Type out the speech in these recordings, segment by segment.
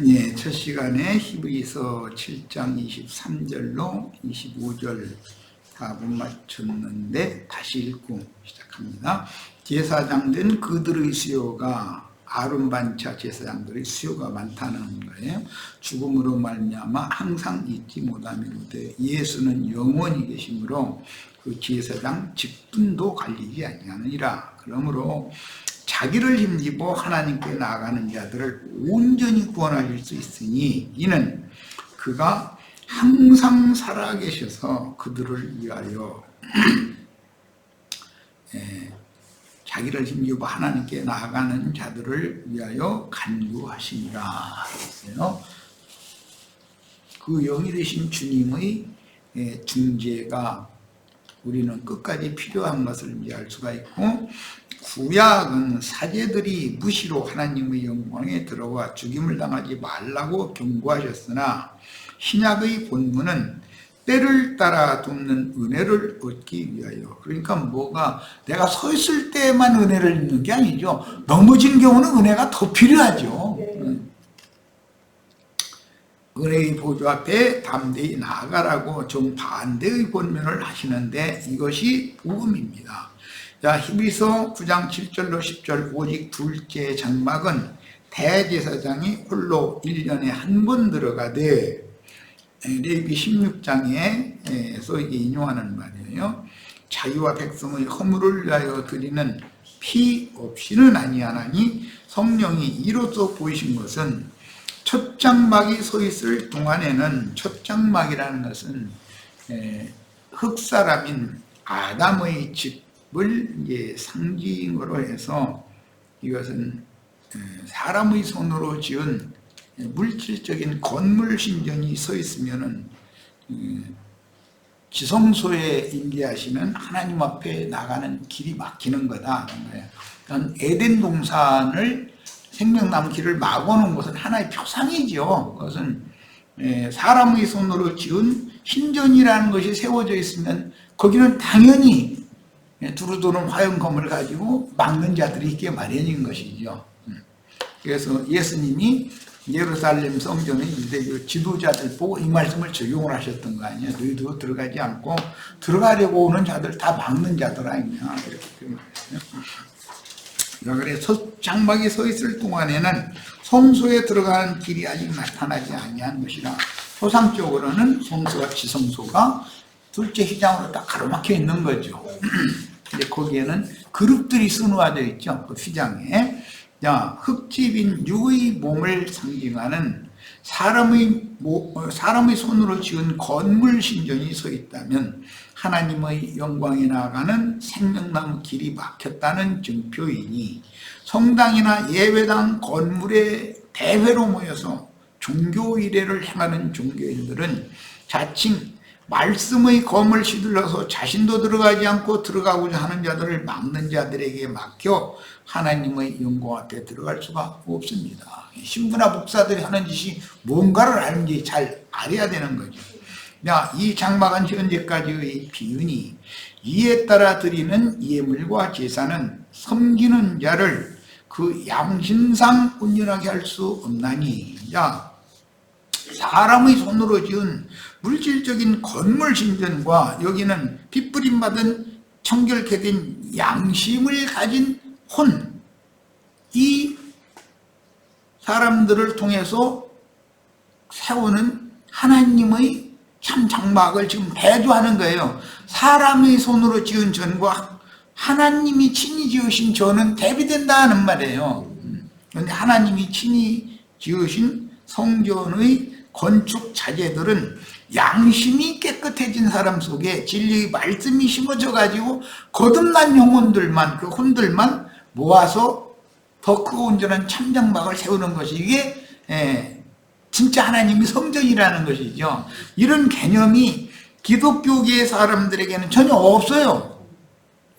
예, 첫 시간에 히브리서 7장 23절로 25절 답은 맞췄는데 다시 읽고 시작합니다. 제사장된 그들의 수요가 아론 반차 제사장들의 수요가 많다는 거예요. 죽음으로 말미암아 항상 잊지 못하미로되 예수는 영원히 계심으로 그 제사장 직분도 갈리지 아니하느니라. 그러므로 자기를 힘입어 하나님께 나아가는 자들을 온전히 구원하실 수 있으니 이는 그가 항상 살아계셔서 그들을 위하여 자기를 힘입어 하나님께 나아가는 자들을 위하여 간구하시니라 했어요. 그 영이 되신 주님의 중재가 우리는 끝까지 필요한 것을 이해할 수가 있고, 구약은 사제들이 무시로 하나님의 영광에 들어와 죽임을 당하지 말라고 경고하셨으나 신약의 본문은 때를 따라 돕는 은혜를 얻기 위하여, 그러니까 뭐가 내가 서 있을 때만 은혜를 입는 게 아니죠. 넘어진 경우는 은혜가 더 필요하죠. 은혜의 보좌 앞에 담대히 나아가라고 정반대의 권면을 하시는데 이것이 복음입니다. 자, 히브리서 9장 7절로 10절 오직 둘째 장막은 대제사장이 홀로 1년에 한 번 들어가되, 레위기 16장에서 이게 인용하는 말이에요. 자기와 백성의 허물을 위하여 드리는 피 없이는 아니하나니 성령이 이로써 보이신 것은 첫 장막이 서 있을 동안에는, 첫 장막이라는 것은 흙사람인 아담의 집을 이제 상징으로 해서 이것은 사람의 손으로 지은 물질적인 건물 신전이 서 있으면은 지성소에 임재하시는 하나님 앞에 나가는 길이 막히는 거다. 그러니까 에덴 동산을 생명나무 길을 막아놓은 것은 하나의 표상이죠. 그것은 사람의 손으로 지은 신전이라는 것이 세워져 있으면 거기는 당연히 두루두루 화염검을 가지고 막는 자들이 있게 마련인 것이죠. 그래서 예수님이 예루살렘 성전의 유대교 지도자들 보고 이 말씀을 적용을 하셨던 거 아니에요. 너희도 들어가지 않고 들어가려고 오는 자들 다 막는 자들 아니냐, 이렇게 표현했어요. 그래서 장막이 서 있을 동안에는 성소에 들어가는 길이 아직 나타나지 아니한 것이라, 소상적으로는 성소와 지성소가 둘째 휘장으로 딱 가로막혀 있는 거죠. 근데 거기에는 그룹들이 수놓아져 있죠. 그 휘장에. 자, 흙집인 육의 몸을 상징하는 사람의 손으로 지은 건물 신전이 서 있다면 하나님의 영광에 나아가는 생명나무 길이 막혔다는 증표이니, 성당이나 예배당 건물에 대회로 모여서 종교仪式를 행하는 종교인들은 자칭 말씀의 검을 휘둘러서 자신도 들어가지 않고 들어가고자 하는 자들을 막는 자들에게 막혀 하나님의 영광 앞에 들어갈 수가 없습니다. 신부나 목사들이 하는 짓이 뭔가를 알는지 잘 알아야 되는 거죠. 이 장막은 현재까지의 비유니, 이에 따라 드리는 예물과 제사는 섬기는 자를 그 양심상 온전하게 할 수 없나니, 사람의 손으로 지은 물질적인 건물 신전과 여기는 핏부림 받은 청결케 된 양심을 가진 혼, 이 사람들을 통해서 세우는 하나님의 참 장막을 지금 대조하는 거예요. 사람의 손으로 지은 전과 하나님이 친히 지으신 전은 대비된다는 말이에요. 그런데 하나님이 친히 지으신 성전의 건축 자재들은 양심이 깨끗해진 사람 속에 진리의 말씀이 심어져 가지고 거듭난 영혼들만, 그 혼들만 모아서 더 크고 온전한 참장막을 세우는 것이, 이게 진짜 하나님이 성전이라는 것이죠. 이런 개념이 기독교계의 사람들에게는 전혀 없어요.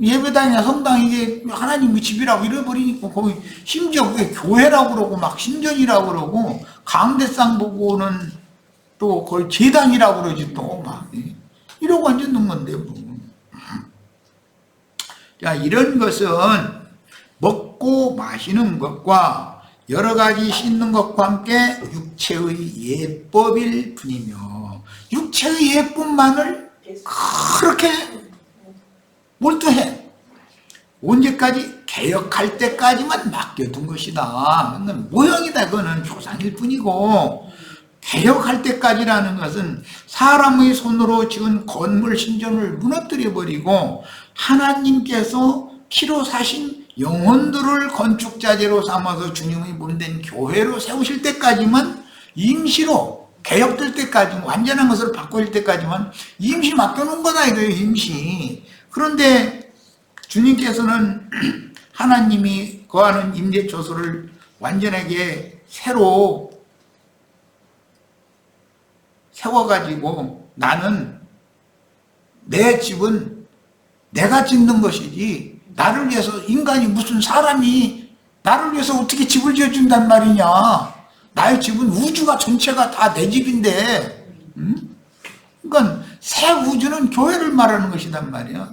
예배당이나 성당, 이게 하나님의 집이라고 이래버리니까 거기 심지어 그게 교회라고 그러고 막 신전이라고 그러고, 강대상 보고는 또 거의 제단이라고 그러지, 또 막 이러고 앉는 건데 뭐. 자, 이런 것은 먹고 마시는 것과 여러 가지 씻는 것과 함께 육체의 예법일 뿐이며, 육체의 예법만을 그렇게 몰두해. 언제까지? 개혁할 때까지만 맡겨둔 것이다. 그건 모형이다. 그거는 조상일 뿐이고, 개혁할 때까지라는 것은 사람의 손으로 지은 건물 신전을 무너뜨려버리고 하나님께서 피로 사신 영혼들을 건축자재로 삼아서 주님의 몸된 교회로 세우실 때까지만 임시로, 개혁될 때까지 완전한 것으로 바꿀 때까지만 임시 맡겨놓은 거다 이거예요. 임시. 그런데 주님께서는 하나님이 거하는 임재초소를 완전하게 새로 세워가지고, 나는 내 집은 내가 짓는 것이지, 나를 위해서, 인간이 무슨 사람이 나를 위해서 어떻게 집을 지어준단 말이냐. 나의 집은 우주가 전체가 다 내 집인데, 그러니까 새 우주는 교회를 말하는 것이단 말이야.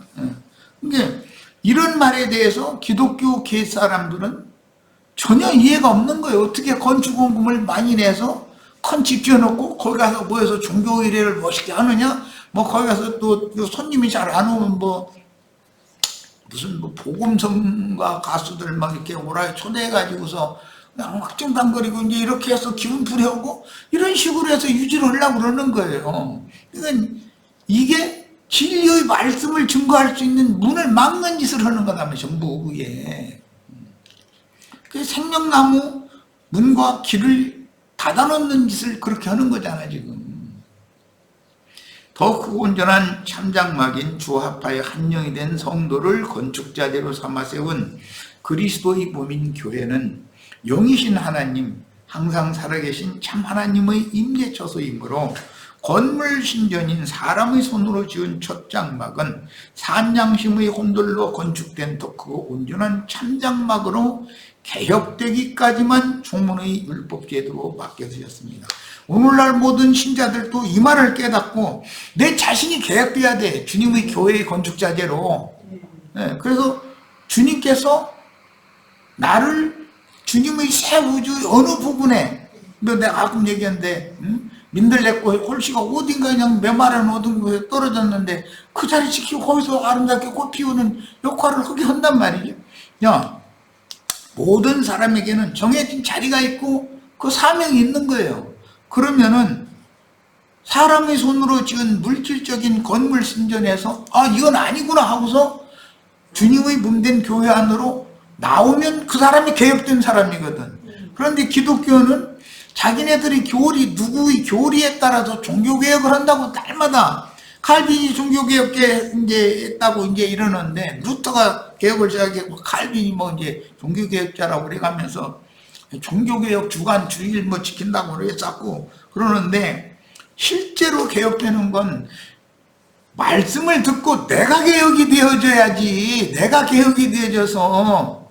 그러니까 이런 말에 대해서 기독교계 사람들은 전혀 이해가 없는 거예요. 어떻게 건축원금을 많이 내서 큰 집 지어놓고 거기 가서 모여서 종교의례를 멋있게 하느냐? 뭐 거기 가서 또 손님이 잘 안 오면 뭐 무슨 뭐 복음성가 가수들 막 이렇게 오라 초대해가지고서 그냥 확정당거리고 이제 이렇게 해서 기분 풀어오고 이런 식으로 해서 유지를 하려고 그러는 거예요. 그러니까 이게 진리의 말씀을 증거할 수 있는 문을 막는 짓을 하는 거다, 전부. 그게. 그 생명나무 문과 길을 닫아놓는 짓을 그렇게 하는 거잖아, 지금. 더 크고 온전한 참장막인 주합하의 한 영이 된 성도를 건축자재로 삼아 세운 그리스도의 몸인 교회는 영이신 하나님, 항상 살아계신 참 하나님의 임재처소이므로 건물 신전인 사람의 손으로 지은 첫 장막은 산양심의 혼돌로 건축된 더 크고 온전한 참장막으로 개혁되기까지만 종문의 율법제도로 맡겨주셨습니다. 오늘날 모든 신자들도 이 말을 깨닫고 내 자신이 개혁돼야 돼. 주님의 교회의 건축자재로. 네, 그래서 주님께서 나를 주님의 새 우주의 어느 부분에, 내가 가끔 얘기하는데 민들레꽃 홀씨가 어딘가 그냥 메마른 어떤 곳에 떨어졌는데 그 자리 지키고 거기서 아름답게 꽃 피우는 역할을 하게 한단 말이죠. 야, 모든 사람에게는 정해진 자리가 있고 그 사명이 있는 거예요. 그러면은 사람의 손으로 지은 물질적인 건물 신전에서 이건 아니구나 하고서 주님의 몸된 교회 안으로 나오면 그 사람이 개혁된 사람이거든. 그런데 기독교는 자기네들이 교리, 누구의 교리에 따라서 종교개혁을 한다고 날마다 칼빈이 종교개혁에 이제 했다고 이제 이러는데, 루터가 개혁을 시작했고 칼빈이 뭐 이제 종교개혁자라고 그래가면서 종교개혁 주간 주일 뭐 지킨다고 그래 자꾸 그러는데, 실제로 개혁되는 건 말씀을 듣고 내가 개혁이 되어져야지. 내가 개혁이 되어져서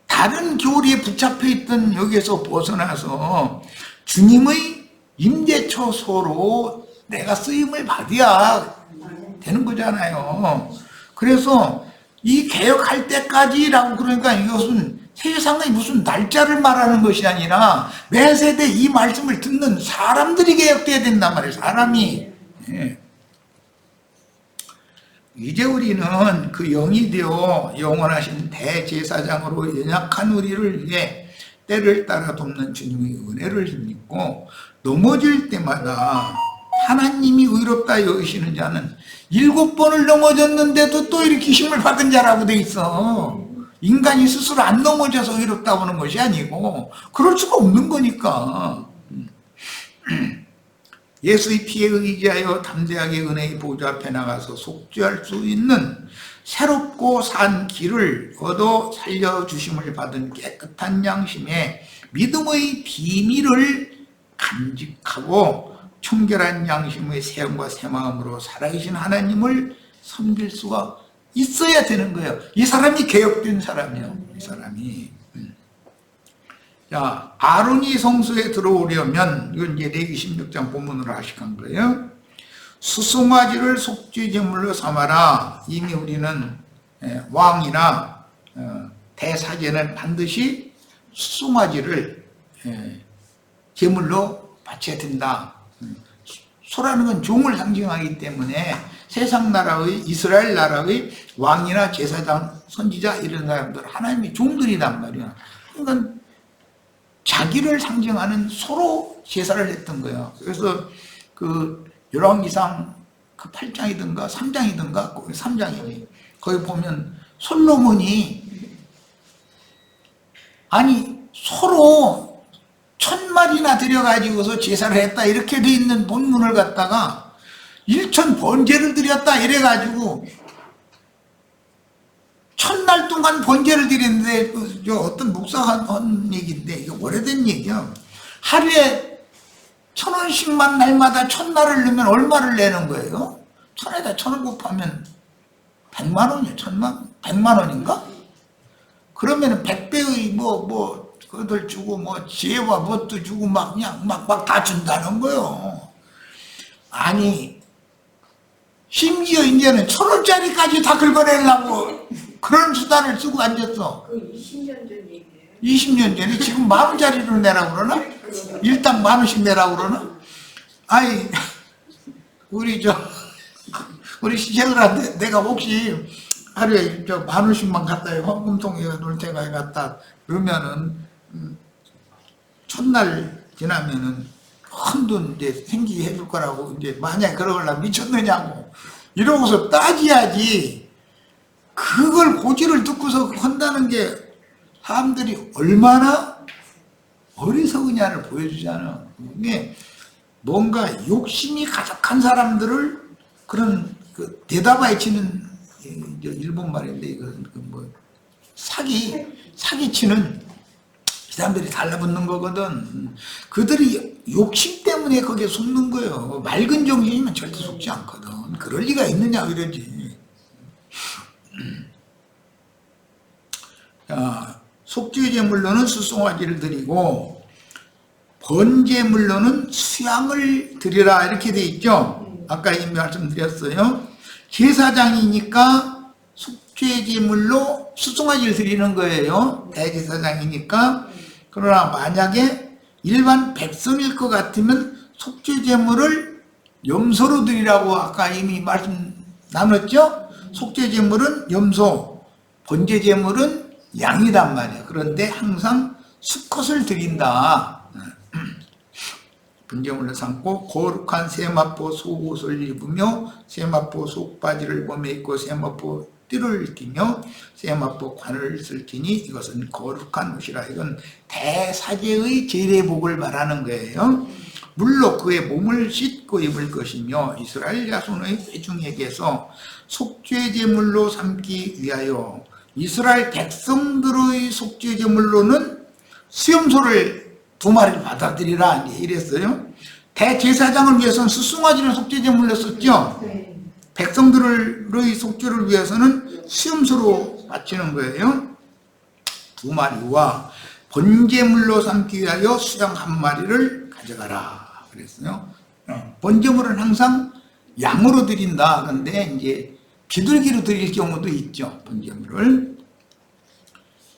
다른 교리에 붙잡혀 있던 여기에서 벗어나서 주님의 임재처소로 내가 쓰임을 받아야 되는 거잖아요. 그래서 이 개혁할 때까지라고, 그러니까 이것은 세상의 무슨 날짜를 말하는 것이 아니라 매 세대 이 말씀을 듣는 사람들이 개혁돼야 된단 말이에요. 사람이. 예. 이제 우리는 그 영이 되어 영원하신 대제사장으로 연약한 우리를 위해 때를 따라 돕는 주님의 은혜를 힘입고, 넘어질 때마다 하나님이 의롭다 여기시는 자는 7번을 넘어졌는데도 또 일으키심을 받은 자라고 돼 있어. 인간이 스스로 안 넘어져서 의롭다 보는 것이 아니고 그럴 수가 없는 거니까. 예수의 피에 의지하여 담대하게 은혜의 보좌 앞에 나가서 속죄할 수 있는 새롭고 산 길을 얻어 살려주심을 받은 깨끗한 양심에 믿음의 비밀을 간직하고 청결한 양심의 새음과 새 마음으로 살아계신 하나님을 섬길 수가 있어야 되는 거예요. 이 사람이 개혁된 사람이에요. 이 사람이. 자, 아론이 성소에 들어오려면, 이건 이제 레위기 16장 본문으로 하식한 거예요. 수송아지를 속죄제물로 삼아라. 이미 우리는 왕이나 대사제는 반드시 수송아지를 제물로 바쳐야 된다. 소라는 건 종을 상징하기 때문에 세상 나라의 이스라엘 나라의 왕이나 제사장, 선지자 이런 사람들 하나님의 종들이란 말이야. 그러니까 자기를 상징하는 소로 제사를 했던 거예요. 그래서 그 열왕기상 그 8장이든가 3장이든가 3장이니 거기 보면 솔로몬이 아니 소로 1000마리나 들여가지고서 제사를 했다 이렇게 돼 있는 본문을 갖다가 1000 번제를 드렸다 이래가지고 1000날 동안 번제를 드렸는데 저 어떤 목사가 한 얘기인데 이거 오래된 얘기야. 하루에 1000원씩만 날마다 1000날을 넣으면 얼마를 내는 거예요? 1000에다 1000을 곱하면 100만 원이요. 100만 원인가? 그러면은 100배의 그들 주고 지혜와 뭣도 주고 그냥 막 다 준다는 거요. 아니 심지어 이제는 1000원짜리까지 다 긁어내려고 그런 수단을 쓰고 앉았어. 20년 전 얘기예요. 20년 전에 지금 10,000원짜리로 내라고 그러나? 일당 10,000원씩 내라고 그러나? 아이 우리 시제들한테 내가 혹시 하루에 10,000원씩만 갖다 헌금통에 놓을 테가 갖다 그러면은 1000날 지나면은 큰 돈 이제 생기게 해줄 거라고 이제 만약에 그러려면 미쳤느냐고 이러고서 따지야지. 그걸 고지를 듣고서 한다는 게 사람들이 얼마나 어리석으냐를 보여주잖아. 이게 뭔가 욕심이 가득한 사람들을 그런 대다바에 치는 일본 말인데 이건 사기치는 사람들이 달라붙는 거거든. 그들이 욕심 때문에 거기에 속는 거예요. 맑은 정신이면 절대 속지 않거든. 그럴 리가 있느냐 이러지. 자, 속죄제물로는 수송아지를 드리고 번제물로는 수양을 드리라 이렇게 돼 있죠. 아까 이미 말씀드렸어요. 제사장이니까 속죄제물로 수송아지를 드리는 거예요. 대제사장이니까. 그러나 만약에 일반 백성일 것 같으면 속죄제물을 염소로 드리라고 아까 이미 말씀 나눴죠. 속죄제물은 염소, 번제제물은 양이란 말이에요. 그런데 항상 수컷을 드린다. 번제물로 삼고 거룩한 세마포 속옷을 입으며 세마포 속바지를 몸에 입고 세마포 띠를 끼며 세마포 관을 쓸지니 이것은 거룩한 옷이라. 이건 대사제의 제례복을 말하는 거예요. 물로 그의 몸을 씻고 입을 것이며 이스라엘 자손의 회중에게서 속죄제물로 삼기 위하여 이스라엘 백성들의 속죄제물로는 수염소를 2마리를 받아들이라 이랬어요. 대제사장을 위해서는 수송아지를 속죄제물로 썼죠. 백성들의 속죄를 위해서는 수염소로 바치는 거예요. 2마리와 번제물로 삼기 위하여 수양 1마리를 가져가라 그랬어요. 번제물은 항상 양으로 드린다. 그런데 이제 비둘기로 드릴 경우도 있죠. 번제물을.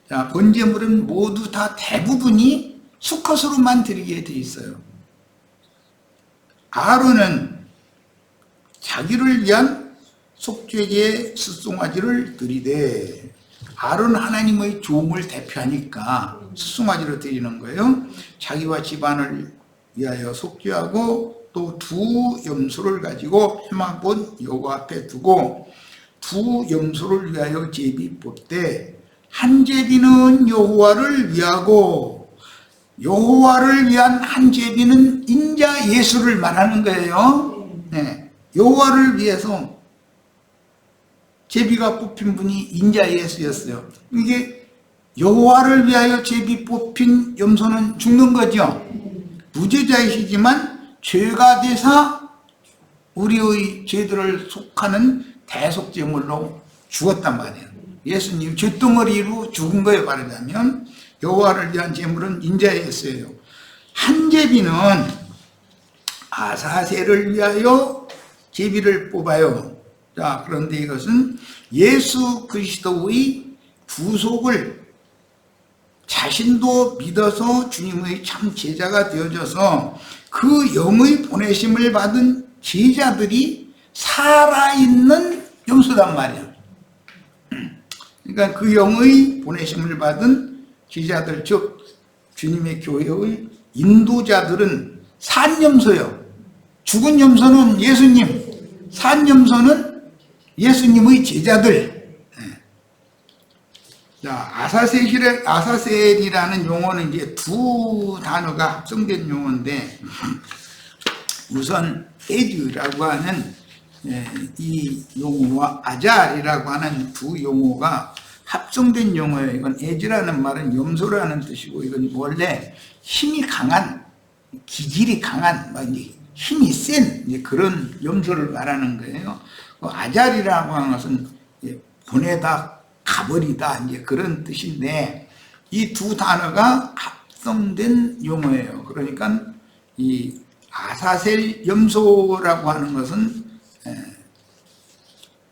자, 번제물은 모두 다 대부분이 수컷으로만 드리게 돼 있어요. 아론은 자기를 위한 속죄제 수송아지를 드리되, 아론은 하나님의 종을 대표하니까 수송아지를 드리는 거예요. 자기와 집안을 위하여 속죄하고 또 2 염소를 가지고 회막본 여호와 앞에 두고 2 염소를 위하여 제비 뽑되 한 제비는 여호와를 위하고 여호와를 위한 한 제비는 인자 예수를 말하는 거예요. 네. 여호와를 위해서 제비가 뽑힌 분이 인자 예수였어요. 이게 여호와를 위하여 제비 뽑힌 염소는 죽는 거죠. 무죄자이시지만 죄가 되사 우리의 죄들을 속하는 대속제물로 죽었단 말이에요. 예수님 죄덩어리로 죽은 거예요. 말하자면 여호와를 위한 제물은 인자 예수예요. 한 제비는 아사셀을 위하여 제비를 뽑아요. 자, 그런데 이것은 예수 그리스도의 구속을 자신도 믿어서 주님의 참 제자가 되어져서 그 영의 보내심을 받은 제자들이 살아있는 염소단 말이야. 그러니까 그 영의 보내심을 받은 제자들, 즉 주님의 교회의 인도자들은 산 염소요. 죽은 염소는 예수님, 산 염소는 예수님의 제자들. 자, 아사셀이라는 용어는 이제 두 단어가 합성된 용어인데, 우선 에즈라고 하는 이 용어와 아잘이라고 하는 두 용어가 합성된 용어예요. 이건 에즈라는 말은 염소라는 뜻이고, 이건 원래 힘이 강한, 기질이 강한, 힘이 센 그런 염소를 말하는 거예요. 아잘이라고 하는 것은 보내다, 가버리다, 이제 그런 뜻인데, 이 두 단어가 합성된 용어예요. 그러니까 이 아사셀 염소라고 하는 것은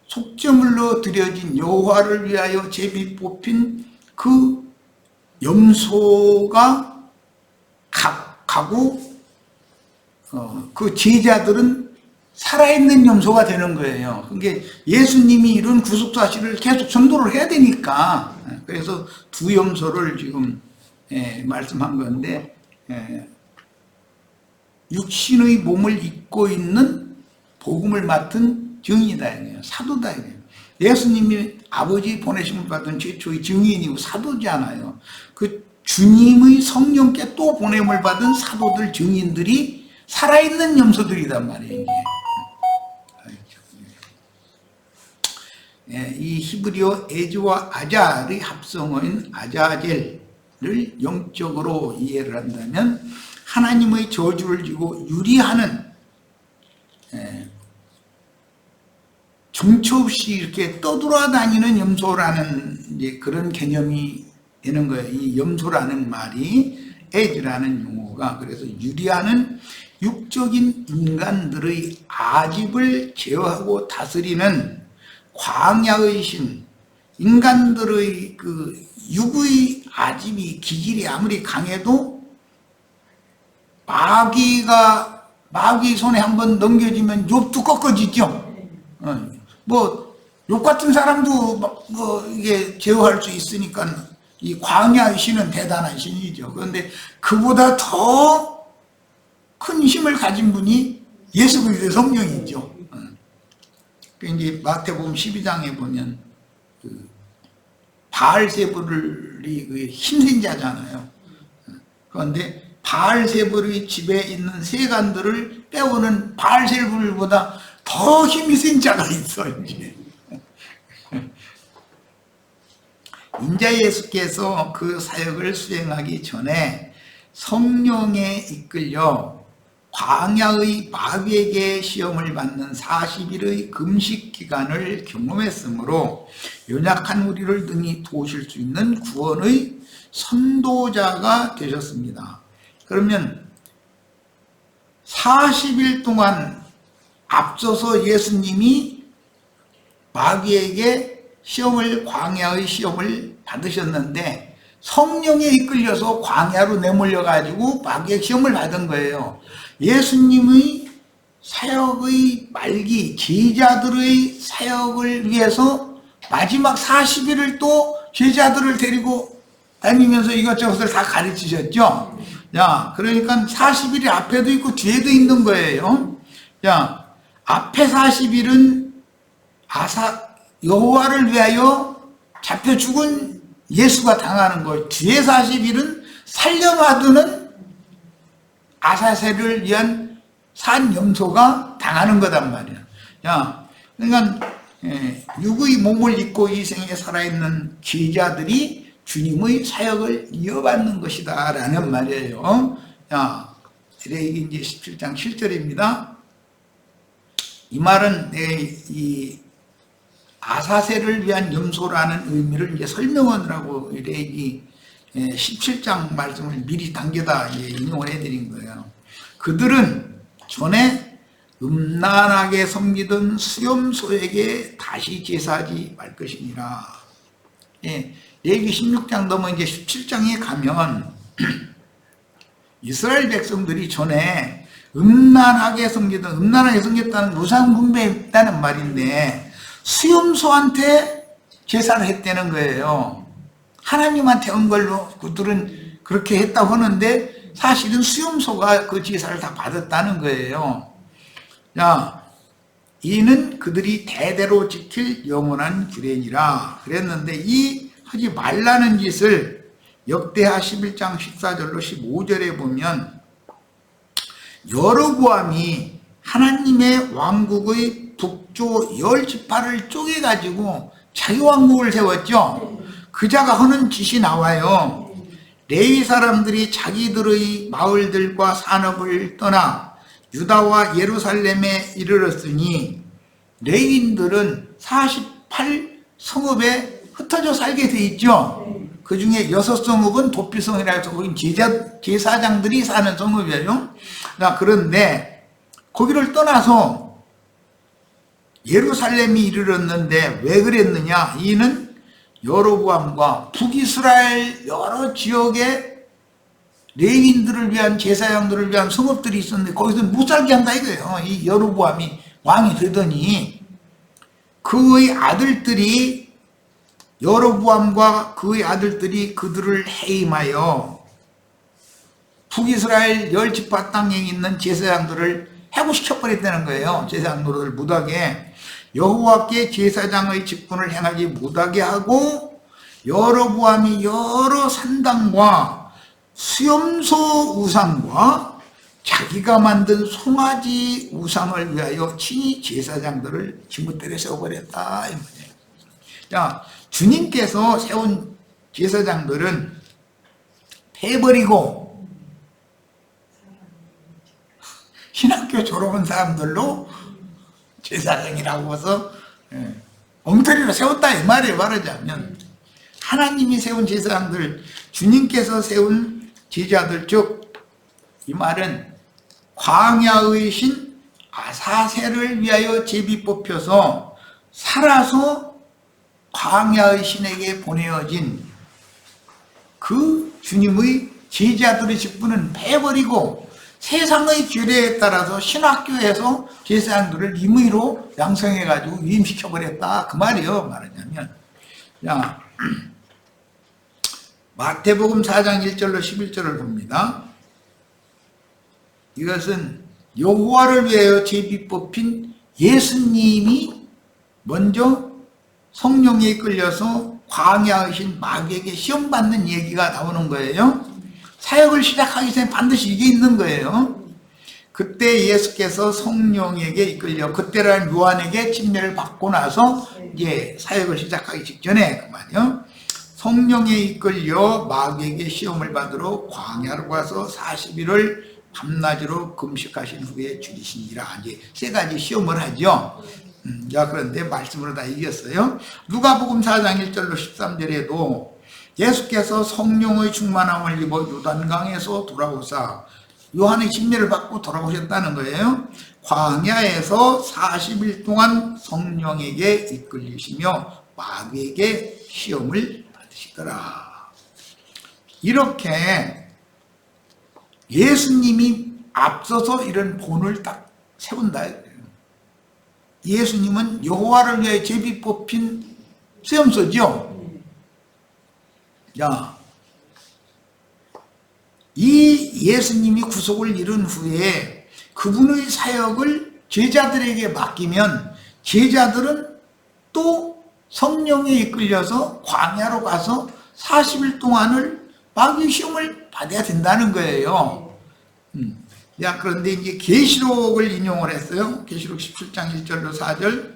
속죄물로 드려진 여호와를 위하여 제비 뽑힌 그 염소가 가고 그 제자들은 살아있는 염소가 되는 거예요. 그러니까 예수님이 이런 구속 사실을 계속 전도를 해야 되니까, 그래서 두 염소를 지금 말씀한 건데, 육신의 몸을 입고 있는 복음을 맡은 증인이다, 사도다. 예수님이 아버지 보내심을 받은 최초의 증인이고 사도잖아요. 그 주님의 성령께 또 보냄을 받은 사도들, 증인들이 살아있는 염소들이단 말이에요. 이 히브리어 에즈와 아잘의 합성어인 아자젤을 영적으로 이해를 한다면 하나님의 저주를 지고 유리하는, 정처 없이 이렇게 떠돌아다니는 염소라는 이제 그런 개념이 되는 거예요. 이 염소라는 말이 에즈라는 용어가, 그래서 유리하는 육적인 인간들의 아집을 제어하고 다스리는 광야의 신, 인간들의 그 육의 아집이, 기질이 아무리 강해도 마귀 손에 한번 넘겨지면 욥도 꺾어지죠. 욥 같은 사람도 이게 제어할 수 있으니까 이 광야의 신은 대단한 신이죠. 그런데 그보다 더 큰 힘을 가진 분이 예수 그리스도의 성령이죠. 이제 마태복음 12장에 보면 그 바알세불이 힘센 자잖아요. 그런데 바알세불의 집에 있는 세간들을 빼오는 바알세불보다 더 힘이 센 자가 있어. 이제 인자 예수께서 그 사역을 수행하기 전에 성령에 이끌려 광야의 마귀에게 시험을 받는 40일의 금식 기간을 경험했으므로 연약한 우리를 등이 도우실 수 있는 구원의 선도자가 되셨습니다. 그러면 40일 동안 앞서서 예수님이 마귀에게 광야의 시험을 받으셨는데 성령에 이끌려서 광야로 내몰려 가지고 마귀의 시험을 받은 거예요. 예수님의 사역의 말기, 제자들의 사역을 위해서 마지막 40일을 또 제자들을 데리고 다니면서 이것저것을 다 가르치셨죠. 자, 그러니까 40일이 앞에도 있고 뒤에도 있는 거예요. 자, 앞에 40일은 여호와를 위하여 잡혀 죽은 예수가 당하는 거예요. 뒤에 40일은 살려받는 아사셀을 위한 산 염소가 당하는 거단 말이야. 야, 그러니까 육의 몸을 입고 이 생에 살아있는 제자들이 주님의 사역을 이어받는 것이다 라는 말이에요. 자, 레위기 이제 17장 7절입니다. 이 말은 이 아사셀을 위한 염소라는 의미를 이제 설명하느라고 레위기 17장 말씀을 미리 당겨다 인용을 해드린 거예요. 그들은 전에 음란하게 섬기던 수염소에게 다시 제사하지 말 것이니라. 레위기 16장 넘어 이제 17장에 가면 이스라엘 백성들이 전에 음란하게 섬겼다는 우상 숭배했다는 말인데 수염소한테 제사를 했다는 거예요. 하나님한테 온 걸로 그들은 그렇게 했다고 하는데 사실은 수염소가 그 제사를 다 받았다는 거예요. 자, 이는 그들이 대대로 지킬 영원한 규례니라 그랬는데 이 하지 말라는 짓을 역대하 11장 14절로 15절에 보면 여로보암이 하나님의 왕국의 북조 10지파를 쪼개가지고 자기 왕국을 세웠죠. 그자가 하는 짓이 나와요. 레위 사람들이 자기들의 마을들과 산업을 떠나 유다와 예루살렘에 이르렀으니 레위인들은 48성읍에 흩어져 살게 돼 있죠. 그 중에 6성읍은 도피성이라 해서 거긴 제사장들이 사는 성읍이에요. 그런데 거기를 떠나서 예루살렘이 이르렀는데 왜 그랬느냐? 이는 여로보암과 북이스라엘 여러 지역에 레위인들을 위한 제사장들을 위한 성읍들이 있었는데 거기서 못 살게 한다 이거예요. 이 여로보암이 왕이 되더니 그의 아들들이 여로보암과 그의 아들들이 그들을 해임하여 북이스라엘 10지파 땅에 있는 제사장들을 해고시켜버렸다는 거예요. 제사장 노릇을 못하게 여호와께 제사장의 직분을 행하지 못하게 하고 여로보암이 여러 산당과 수염소 우상과 자기가 만든 송아지 우상을 위하여 친히 제사장들을 지무대로 세워버렸다. 자, 주님께서 세운 제사장들은 패버리고 신학교 졸업한 사람들로 제사장이라고 해서 엉터리로 세웠다 이 말이에요. 말하자면 하나님이 세운 제사장들, 주님께서 세운 제자들, 즉 이 말은 광야의 신 아사셀을 위하여 제비 뽑혀서 살아서 광야의 신에게 보내어진 그 주님의 제자들의 직분은 패버리고 세상의 규례에 따라서 신학교에서 제사장들을 임의로 양성해가지고 위임시켜버렸다 그 말이에요. 말하자면 자, 마태복음 4장 1절로 11절을 봅니다. 이것은 여호와를 위하여 제비 뽑힌 예수님이 먼저 성령에 이끌려서 광야의 신 마귀에게 시험받는 얘기가 나오는 거예요. 사역을 시작하기 전에 반드시 이게 있는 거예요. 그때 예수께서 성령에게 이끌려 그때라는 요한에게 침례를 받고 나서 이제 사역을 시작하기 직전에 그 말이요. 성령에 이끌려 마귀에게 시험을 받으러 광야로 가서 40일을 밤낮으로 금식하신 후에 죽이시니라. 이제 세 가지 시험을 하죠. 자, 그런데 말씀으로 다 이겼어요. 누가복음 4장 1절로 13절에도 예수께서 성령의 충만함을 입어 요단강에서 돌아오사 요한의 침례를 받고 돌아오셨다는 거예요. 광야에서 40일 동안 성령에게 이끌리시며 마귀에게 시험을 받으시더라. 이렇게 예수님이 앞서서 이런 본을 딱 세운다. 예수님은 여호와를 위해 제비 뽑힌 수염소죠. 자, 이 예수님이 구속을 이룬 후에 그분의 사역을 제자들에게 맡기면 제자들은 또 성령에 이끌려서 광야로 가서 40일 동안을 마귀 시험을 받아야 된다는 거예요. 야, 그런데 이제 계시록을 인용을 했어요. 계시록 17장 1절로 4절.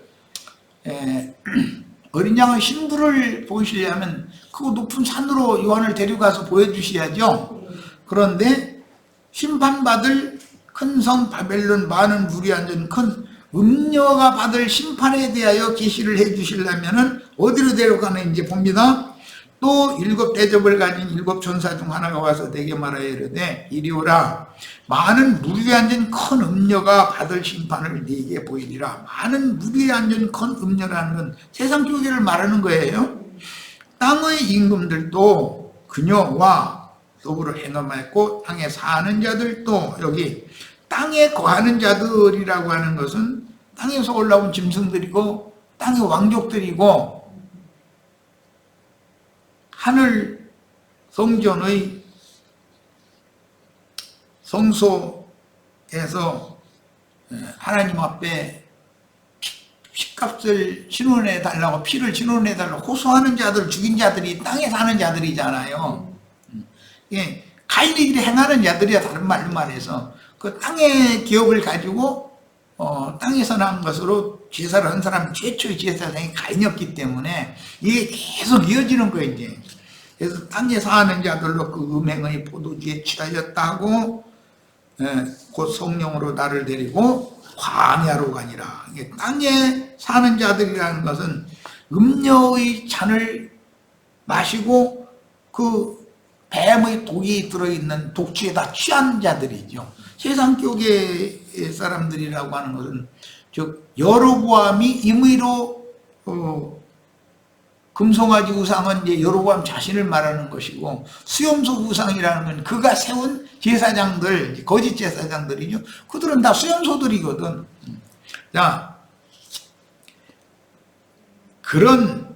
어린 양의 신부를 보시려면 그 높은 산으로 요한을 데려가서 보여주셔야죠. 그런데 심판받을 큰 성 바벨론 많은 물이 앉은 큰 음녀가 받을 심판에 대하여 계시를 해 주시려면은 어디로 데려가는 이제 봅니다. 또 7 대접을 가진 7 천사 중 하나가 와서 내게 말하여 이르되 이리 오라. 많은 물 위에 앉은 큰 음녀가 받을 심판을 네게 보이리라. 많은 물 위에 앉은 큰 음녀라는 건 세상 교계를 말하는 거예요. 땅의 임금들도 그녀와 더불어 행함하였고 땅에 사는 자들도, 여기 땅에 거하는 자들이라고 하는 것은 땅에서 올라온 짐승들이고 땅의 왕족들이고 하늘 성전의 성소에서 하나님 앞에 피값을 신원해 달라고, 피를 신원해 달라고 호소하는 자들, 죽인 자들이 땅에 사는 자들이잖아요. 예, 가인의 길에 행하는 자들이야. 다른 말로 말해서 그 땅의 기업을 가지고 땅에서 난 것으로 제사를 한 사람이 최초의 제사장이 가인이었기 때문에 이게 계속 이어지는 거예요. 이제 그래서 땅에 사는 자들로 그 음행의 포도주에 취하였다고, 곧 성령으로 나를 데리고 광야로 가니라. 땅에 사는 자들이라는 것은 음녀의 잔을 마시고 그 뱀의 독이 들어있는 독주에다 취한 자들이죠. 세상 교계 사람들이라고 하는 것은 즉 여로보암이 임의로 금송아지 우상은 이제 여로보암 자신을 말하는 것이고, 수염소 우상이라는 건 그가 세운 제사장들, 거짓 제사장들이죠. 그들은 다 수염소들이거든. 자, 그런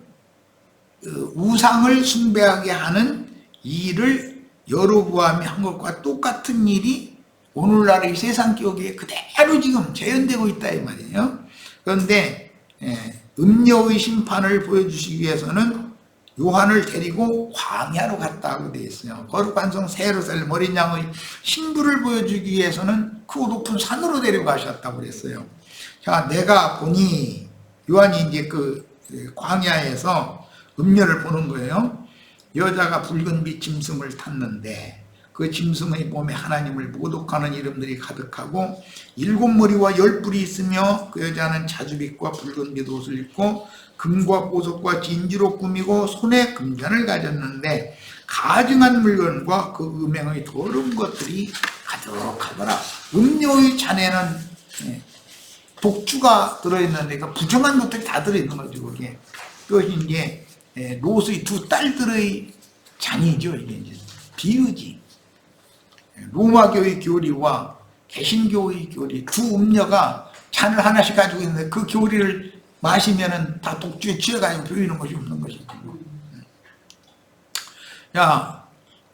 우상을 숭배하게 하는 일을 여로보암이 한 것과 똑같은 일이 오늘날의 세상 교계에 그대로 지금 재현되고 있다 이 말이에요. 그런데 음녀의 심판을 보여주시기 위해서는 요한을 데리고 광야로 갔다고 되어 있어요. 거룩한 성 새 예루살렘 어린 양의 신부를 보여주기 위해서는 크고 높은 산으로 데려가셨다고 그랬어요. 자, 내가 보니, 요한이 이제 그 광야에서 음녀를 보는 거예요. 여자가 붉은 빛 짐승을 탔는데 그 짐승의 몸에 하나님을 모독하는 이름들이 가득하고 7머리와 10뿔이 있으며, 그 여자는 자주빛과 붉은 빛 옷을 입고 금과 보석과 진주로 꾸미고 손에 금잔을 가졌는데 가증한 물건과 그 음행의 더러운 것들이 가득하더라. 음료의 잔에는 독주가 들어있는데 그 부정한 것들이 다 들어있는 거죠. 그게 그것이 이제 롯의 두 딸들의 잔이죠. 이게 이제 비유지. 로마교의 교리와 개신교의 교리, 두 음녀가 잔을 하나씩 가지고 있는데 그 교리를 마시면은 다 독주에 취해가지고 보이는 것이 없는 것이죠. 자,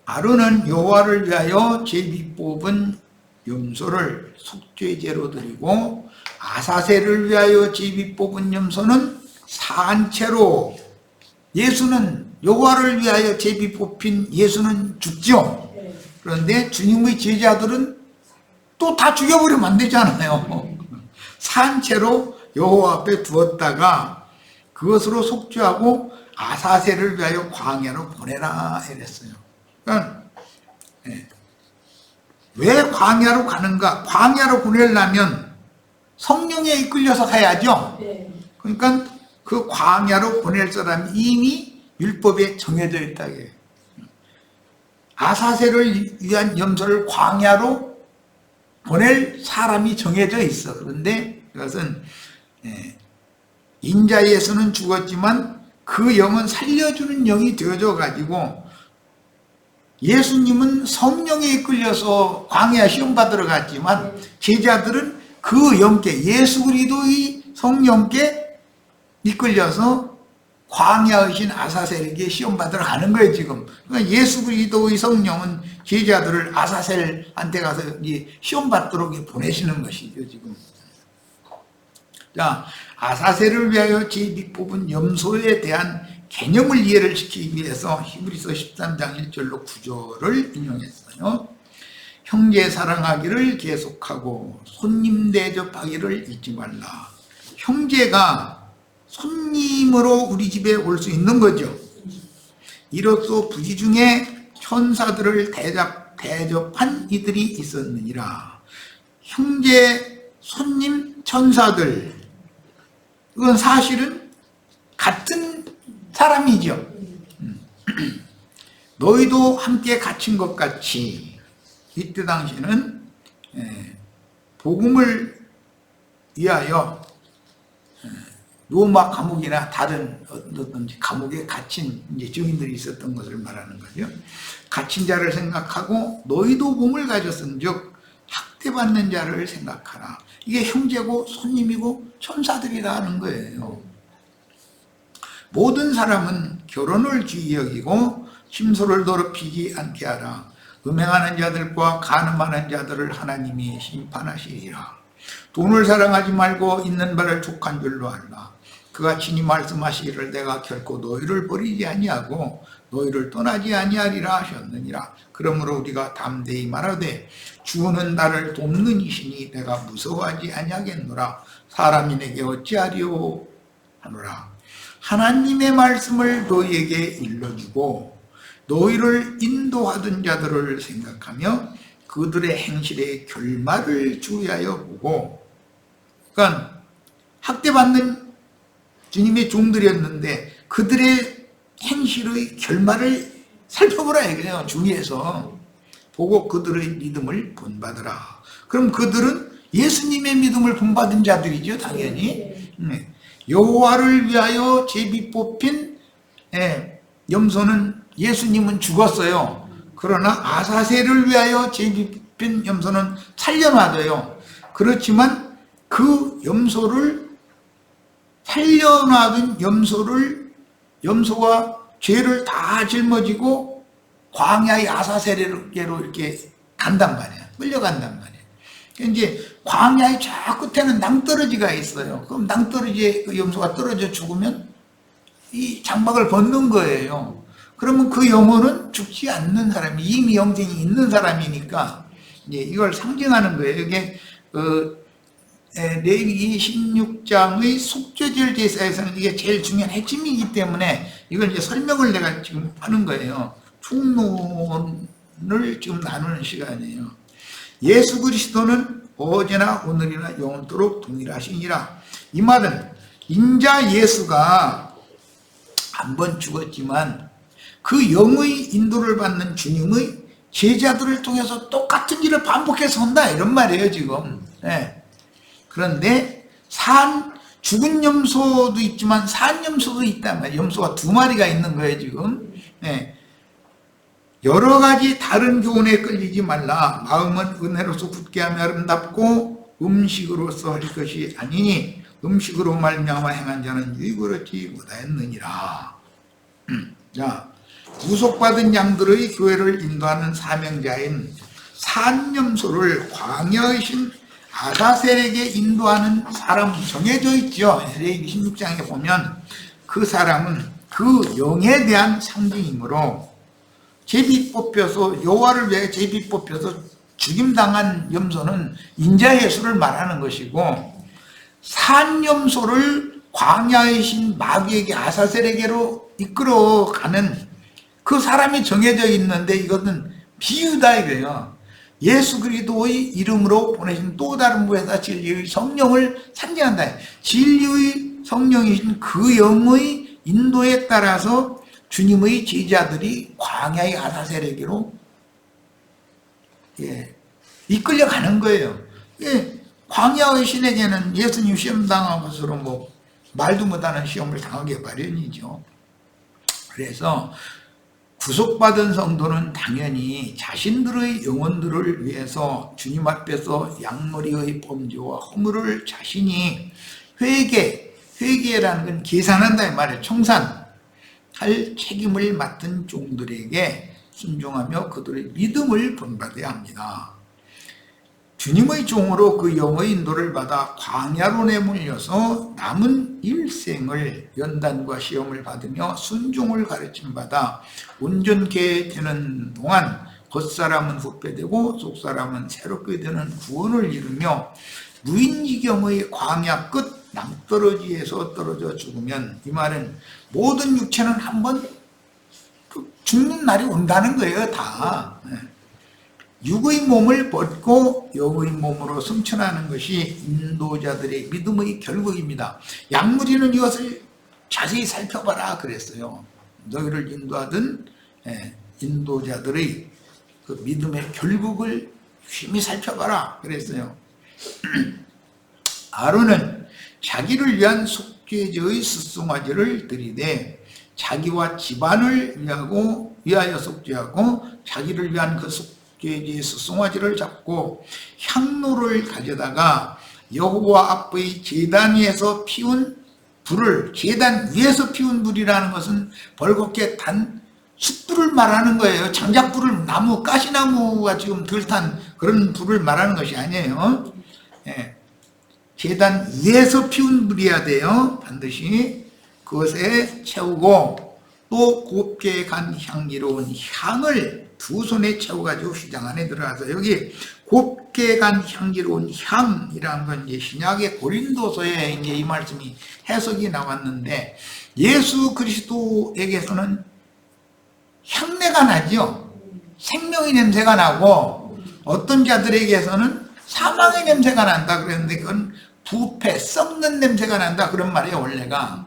아론은 여호와를 위하여 제비 뽑은 염소를 속죄제로 드리고, 아사셀을 위하여 제비 뽑은 염소는 산채로, 예수는 여호와를 위하여 제비 뽑힌 예수는 죽죠. 그런데 주님의 제자들은 또 다 죽여버리면 안 되잖아요. 산채로 여호와 앞에 두었다가 그것으로 속죄하고 아사셀을 위하여 광야로 보내라 이랬어요. 그러니까 왜 광야로 가는가? 광야로 보내려면 성령에 이끌려서 가야죠. 그러니까 그 광야로 보낼 사람이 이미 율법에 정해져 있다고 해요. 아사셀을 위한 염소를 광야로 보낼 사람이 정해져 있어. 그런데 그것은 인자 예수는 죽었지만 그 영은 살려주는 영이 되어져 가지고, 예수님은 성령에 이끌려서 광야 시험 받으러 갔지만 제자들은 그 영께, 예수 그리스도의 성령께 이끌려서 광야의 신 아사셀에게 시험 받으러 가는 거예요 지금. 그러니까 예수 그리스도의 성령은 제자들을 아사셀한테 가서 시험 받도록 보내시는 것이죠 지금. 자, 아사셀을 위하여 제비 뽑은 염소에 대한 개념을 이해를 시키기 위해서 히브리서 13장 1절로 9절을 인용했어요. 형제 사랑하기를 계속하고 손님 대접하기를 잊지 말라. 형제가 손님으로 우리 집에 올 수 있는 거죠. 이로써 부지 중에 천사들을 대접한 이들이 있었느니라. 형제, 손님, 천사들, 이건 사실은 같은 사람이죠. 너희도 함께 갇힌 것 같이, 이때 당시는 복음을 위하여 로마 감옥이나 다른 어떤 감옥에 갇힌 이제 증인들이 있었던 것을 말하는 거죠. 갇힌 자를 생각하고 너희도 몸을 가졌은즉 학대받는 자를 생각하라. 이게 형제고 손님이고 천사들이라 하는 거예요. 모든 사람은 결혼을 귀히 여기고 심소를 더럽히지 않게 하라. 음행하는 자들과 간음하는 자들을 하나님이 심판하시리라. 돈을 사랑하지 말고 있는 바를 족한 줄로 알라. 그가 친히 말씀하시기를 내가 결코 너희를 버리지 아니하고 너희를 떠나지 아니하리라 하셨느니라. 그러므로 우리가 담대히 말하되 주는 나를 돕는 이시니 내가 무서워하지 아니하겠노라. 사람이 내게 어찌하리요 하노라. 하나님의 말씀을 너희에게 일러주고 너희를 인도하던 자들을 생각하며 그들의 행실의 결말을 주의하여 보고, 그러니까 학대받는 주님의 종들이었는데 그들의 행실의 결말을 살펴보라 이거예요. 주위에서 보고 그들의 믿음을 본받으라. 그럼 그들은 예수님의 믿음을 본받은 자들이죠, 당연히. 여호와를 위하여 제비 뽑힌 염소는, 예수님은 죽었어요. 그러나 아사셀을 위하여 제비 뽑힌 염소는 살려놔둬요. 그렇지만 그 염소를 살려놔둔 염소가 죄를 다 짊어지고 광야의 아사셀에로 이렇게 간단 말이에요. 끌려간단 말이에요. 이제 광야의 저 끝에는 낭떠러지가 있어요. 그럼 낭떠러지에 그 염소가 떨어져 죽으면 이 장막을 벗는 거예요. 그러면 그 영혼은 죽지 않는 사람이, 이미 영생이 있는 사람이니까 이제 이걸 상징하는 거예요. 이게 레위기 16장의 속죄절 제사에서는 이게 제일 중요한 핵심이기 때문에 이걸 이제 설명을 내가 지금 하는 거예요. 총론을 지금 나누는 시간이에요. 예수 그리스도는 어제나 오늘이나 영원토록 동일하시니라. 이 말은 인자 예수가 한 번 죽었지만 그 영의 인도를 받는 주님의 제자들을 통해서 똑같은 일을 반복해서 한다 이런 말이에요 지금. 그런데 죽은 염소도 있지만 산 염소도 있단 말이에요. 염소가 2마리가 있는 거예요 지금. 여러 가지 다른 교훈에 끌리지 말라. 마음은 은혜로서 굳게 하며 아름답고 음식으로서 할 것이 아니니 음식으로 말미암아 행한 자는 유익을 얻지 못하였느니라. 자, 구속받은 양들의 교회를 인도하는 사명자인 산 염소를 광야의 신 아사셀에게 인도하는 사람 정해져 있죠. 레위기 16장에 보면 그 사람은 그 영에 대한 상징이므로 제비 뽑혀서 여호와를 위해 제비 뽑혀서 죽임당한 염소는 인자 예수를 말하는 것이고, 산 염소를 광야의 신 마귀에게 아사셀에게로 이끌어가는 그 사람이 정해져 있는데 이것은 비유다 이거예요. 예수 그리스도의 이름으로 보내신 또 다른 부에서 진리의 성령을 상징한다. 진리의 성령이신 그 영의 인도에 따라서 주님의 제자들이 광야의 아사셀에게로 이끌려가는 거예요. 광야의 신에게는 예수님 시험 당한 것으로 뭐 말도 못하는 시험을 당하게 마련이죠. 그래서 구속받은 성도는 당연히 자신들의 영혼들을 위해서 주님 앞에서 양머리의 범죄와 허물을 자신이 회개라는 건 계산한다 이 말이에요. 청산할 책임을 맡은 종들에게 순종하며 그들의 믿음을 본받아야 합니다. 주님의 종으로 그 영의 인도를 받아 광야로 내몰려서 남은 일생을 연단과 시험을 받으며 순종을 가르침받아 온전케 되는 동안 겉사람은 후패되고 속사람은 새롭게 되는 구원을 이루며 무인지경의 광야 끝 낭떠러지에서 떨어져 죽으면, 이 말은 모든 육체는 한번 죽는 날이 온다는 거예요. 다 육의 몸을 벗고 영의 몸으로 승천하는 것이 인도자들의 믿음의 결국입니다. 양무리는 이것을 자세히 살펴봐라 그랬어요. 너희를 인도하던 인도자들의 그 믿음의 결국을 유심히 살펴봐라 그랬어요. 아론은 자기를 위한 속죄제의 숫송아지를 드리되 자기와 집안을 위하여 속죄하고 자기를 위한 그 속죄제의 숫송아지를 잡고 향로를 가져다가 여호와 앞의 제단 위에서 피운 불을, 제단 위에서 피운 불이라는 것은 벌겋게 단 숯불을 말하는 거예요. 장작불을, 나무, 가시나무가 지금 덜 탄 그런 불을 말하는 것이 아니에요. 예. 제단 위에서 피운 불이어야 돼요. 반드시 그것에 채우고 또 곱게 간 향기로운 향을 두 손에 채워가지고 휘장 안에 들어가서, 여기 곱게 간 향기로운 향이라는 건 이제 신약의 고린도서에 이제 이 말씀이 해석이 나왔는데, 예수 그리스도에게서는 향내가 나죠. 생명의 냄새가 나고, 어떤 자들에게서는 사망의 냄새가 난다 그랬는데, 그건 부패, 썩는 냄새가 난다 그런 말이에요, 원래가.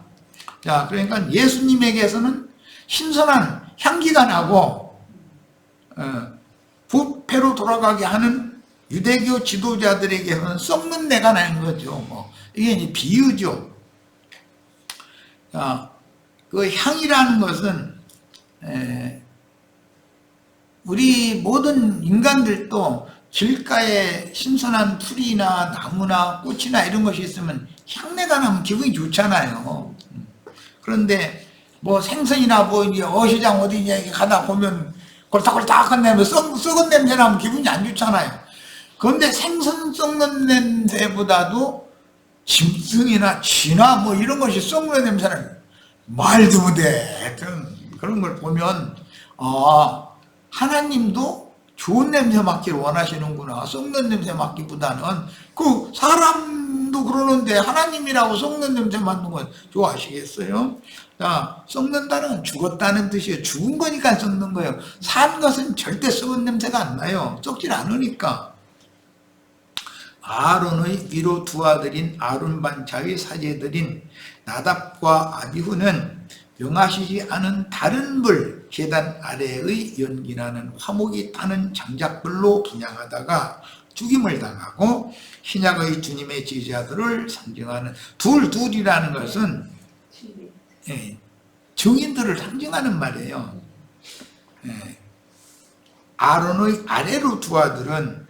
자, 그러니까 예수님에게서는 신선한 향기가 나고, 부패로 돌아가게 하는 유대교 지도자들에게서는 썩는 내가 나는 거죠. 이게 이제 비유죠. 자, 그 향이라는 것은 우리 모든 인간들도 길가에 신선한 풀이나 나무나 꽃이나 이런 것이 있으면 향내가 나면 기분이 좋잖아요. 그런데 뭐 생선이나 뭐 이제 어시장 어디냐 가다 보면 골딱골딱한 냄새, 썩은 냄새 나면 기분이 안 좋잖아요. 그런데 생선 썩는 냄새보다도 짐승이나 쥐나 뭐 이런 것이 썩는 냄새는 말도 못해. 그런 걸 보면, 하나님도 좋은 냄새 맡기를 원하시는구나. 썩는 냄새 맡기보다는. 그 사람도 그러는데 하나님이라고 썩는 냄새 맡는 건 좋아하시겠어요? 자, 썩는다는 죽었다는 뜻이에요. 죽은 거니까 썩는 거예요. 산 것은 절대 썩은 냄새가 안 나요. 썩질 않으니까. 아론의 위로 두 아들인 아론 반차의 사제들인 나답과 아비후는 명하시지 않은 다른 불, 제단 아래의 연기나는 화목이 타는 장작불로 분향하다가 죽임을 당하고, 신약의 주님의 제자들을 상징하는 둘이라는 것은 증인들을 상징하는 말이에요. 아론의 아래로 두 아들은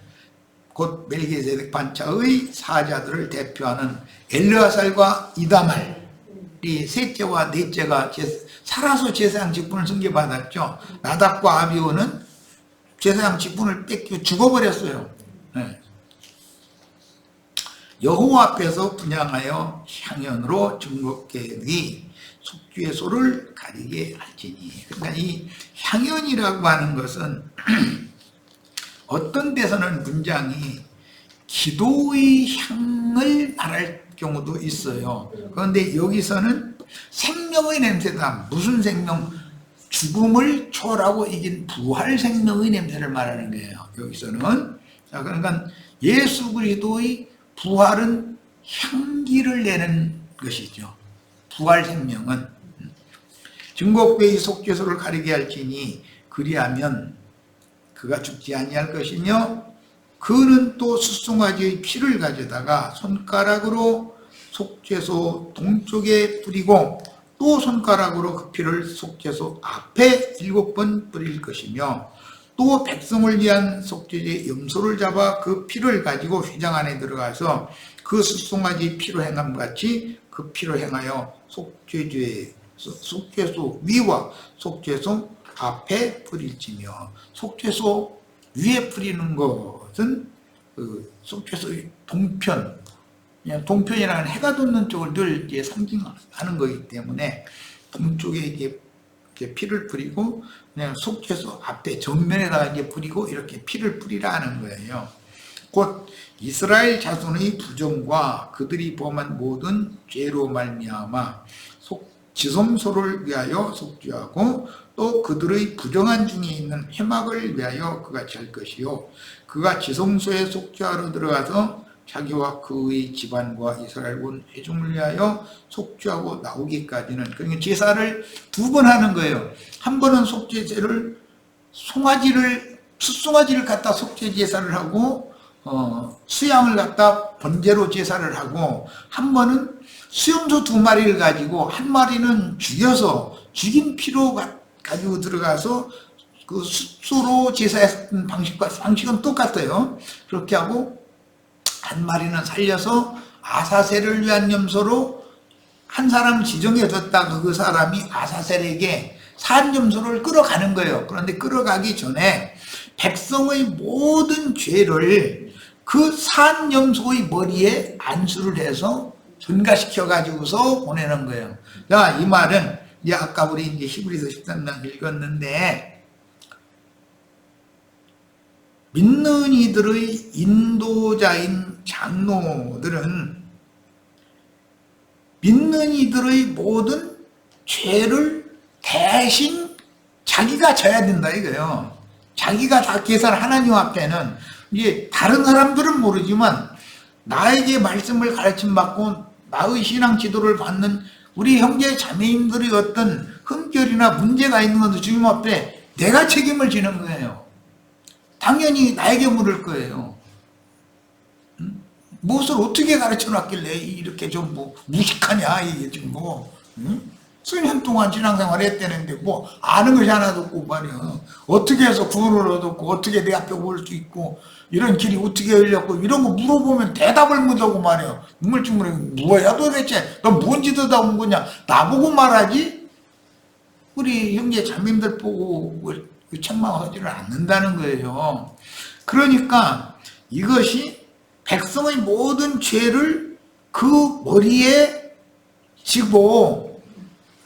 곧 멜기세덱 반차의 사자들을 대표하는 엘르아살과 이다말, 이 셋째와 넷째가 살아서 제사장 직분을 승계받았죠. 나답과 아비후는 제사장 직분을 뺏기고 죽어버렸어요. 여호와 앞에서 분향하여 향연으로 증거케 위 속죄소를 가리게 할지니. 그러니까 이 향연이라고 하는 것은 어떤 데서는 문장이 기도의 향을 말할 경우도 있어요. 그런데 여기서는 생명의 냄새다. 무슨 생명? 죽음을 초월하고 이긴 부활 생명의 냄새를 말하는 거예요. 여기서는. 자, 그러니까 예수 그리스도의 부활은 향기를 내는 것이죠. 부활 생명은. 증거궤의 속죄소를 가리게 할지니 그리하면 그가 죽지 아니할 것이며, 그는 또 숫송아지의 피를 가져다가 손가락으로 속죄소 동쪽에 뿌리고 또 손가락으로 그 피를 속죄소 앞에 7번 뿌릴 것이며, 또 백성을 위한 속죄제 염소를 잡아 그 피를 가지고 휘장 안에 들어가서 그 숫송아지 피로 행함 같이 그 피로 행하여 속죄소 위와 속죄소 앞에 뿌릴지며. 속죄소 위에 뿌리는 것은 그 속죄소의 동편, 동편이라는 해가 돋는 쪽을 늘 이제 상징하는 거기 때문에 동쪽에 이렇게 피를 뿌리고, 그냥 속죄소 앞에 정면에다가 이제 뿌리고 이렇게 피를 뿌리라는 거예요. 곧 이스라엘 자손의 부정과 그들이 범한 모든 죄로 말미암아 지성소를 위하여 속죄하고, 또 그들의 부정한 중에 있는 회막을 위하여 그같이 할 것이요, 그가 지성소에 속죄하러 들어가서 자기와 그의 집안과 이스라엘 온 회중을 위하여 속죄하고 나오기까지는, 그러니까 제사를 두 번 하는 거예요. 한 번은 속죄제를 숫송아지를 갖다 속죄 제사를 하고, 수양을 갖다 번제로 제사를 하고, 한 번은 수염소 2마리를 가지고 한 마리는 죽여서 죽인 피로 가지고 들어가서 그 숫소로 제사했던 방식은 똑같아요. 그렇게 하고 한 마리는 살려서 아사셀을 위한 염소로 한 사람 지정해 뒀다가 그 사람이 아사셀에게 산염소를 끌어가는 거예요. 그런데 끌어가기 전에 백성의 모든 죄를 그 산염소의 머리에 안수를 해서 전가시켜 가지고서 보내는 거예요. 자, 이 말은 이제 아까 우리 이제 히브리서 13장 읽었는데, 믿는 이들의 인도자인 장로들은 믿는 이들의 모든 죄를 대신 자기가 져야 된다 이거예요. 자기가 다 계산, 하나님 앞에는 이제 다른 사람들은 모르지만 나에게 말씀을 가르침 받고 나의 신앙 지도를 받는 우리 형제 자매님들의 어떤 흠결이나 문제가 있는 것도 주님 앞에 내가 책임을 지는 거예요. 당연히 나에게 물을 거예요. 무엇을 어떻게 가르쳐 놨길래 이렇게 좀 뭐 무식하냐 이게 지금 뭐. 수년 동안 신앙생활 했다는데 뭐 아는 것이 하나도 없고 말이야. 어떻게 해서 구원을 얻었고 어떻게 내 앞에 올 수 있고 이런 길이 어떻게 열렸고 이런 거 물어보면 대답을 못하고 말이야. 우물쭈물해. 뭐야 도대체 너 뭔 짓을 다 온 거냐. 나보고 말하지 우리 형제 자매님들 보고 책망하지를 않는다는 거예요. 그러니까 이것이 백성의 모든 죄를 그 머리에 지고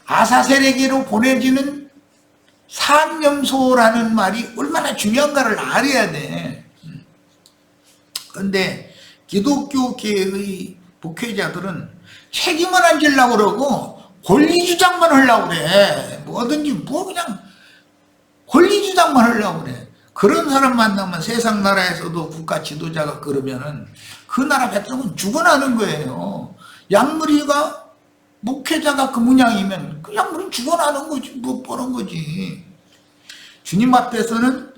아사셀에게로 보내지는 산염소라는 말이 얼마나 중요한가를 알아야 돼. 그런데 기독교계의 목회자들은 책임을 안 지려고 그러고 권리주장만 하려고 그래. 뭐든지 뭐 그냥 권리주장만 하려고 그래. 그런 사람 만나면 세상 나라에서도 국가 지도자가 그러면은 그 나라 백성은 죽어나는 거예요. 양무리가 목회자가 그 문양이면 그 양물은 죽어나는 거지, 뭐 뻔한 거지. 주님 앞에서는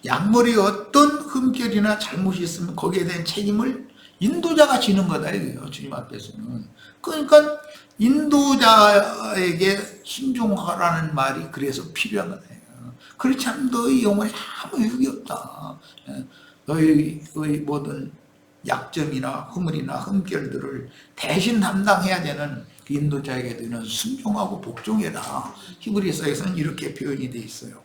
양물이 어떤 흠결이나 잘못이 있으면 거기에 대한 책임을 인도자가 지는 거다 이거예요. 주님 앞에서는. 그러니까 인도자에게 순종하라는 말이 그래서 필요한 거예요. 그렇지 않으면 너희 영혼에 아무 유익이 없다. 너희 모든 약점이나 허물이나 흠결들을 대신 담당해야 되는 그 인도자에게 되는 순종하고 복종해라. 히브리서에서는 이렇게 표현이 되어 있어요.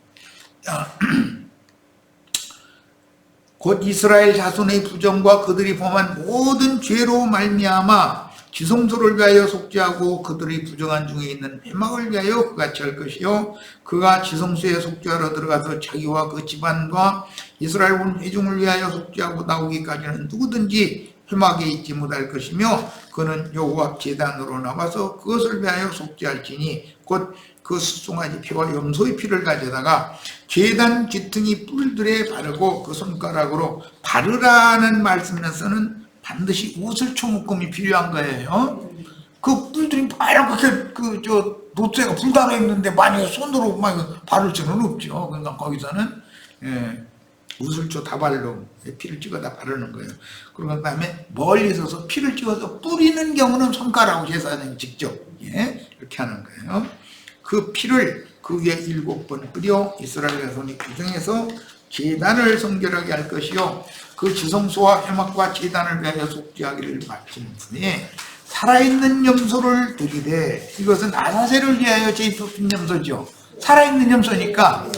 곧 이스라엘 자손의 부정과 그들이 범한 모든 죄로 말미암아 지성소를 위하여 속죄하고 그들의 부정한 중에 있는 회막을 위하여 그같이 할 것이요 그가 지성소에 속죄하러 들어가서 자기와 그 집안과 이스라엘 온 회중을 위하여 속죄하고 나오기까지는 누구든지 회막에 있지 못할 것이며 그는 여호와 앞 제단으로 나와서 그것을 위하여 속죄할지니 곧 그 숫송아지 피와 염소의 피를 가져다가 제단 귀퉁이 뿔들에 바르고 그 손가락으로 바르라는 말씀에서는 반드시 우슬초묶음이 필요한 거예요. 그 뿔들이 빨갛게 노트가 불달아 있는데 만약에 손으로 막 바를 수는 없죠. 그러니까 거기서는 우슬초 다발로 피를 찍어다 바르는 거예요. 그런 다음에 멀리 서서 피를 찍어서 뿌리는 경우는 손가락으로 제사장이 직접 이렇게 하는 거예요. 그 피를 그 위에 7번 뿌려 이스라엘 자손이 규정해서 제단을 성결하게 할 것이요 그 지성소와 회막과 제단을 위하여 속죄하기를 마친 후에 살아있는 염소를 드리되 이것은 아사셀을 위하여 제비 염소죠. 살아있는 염소니까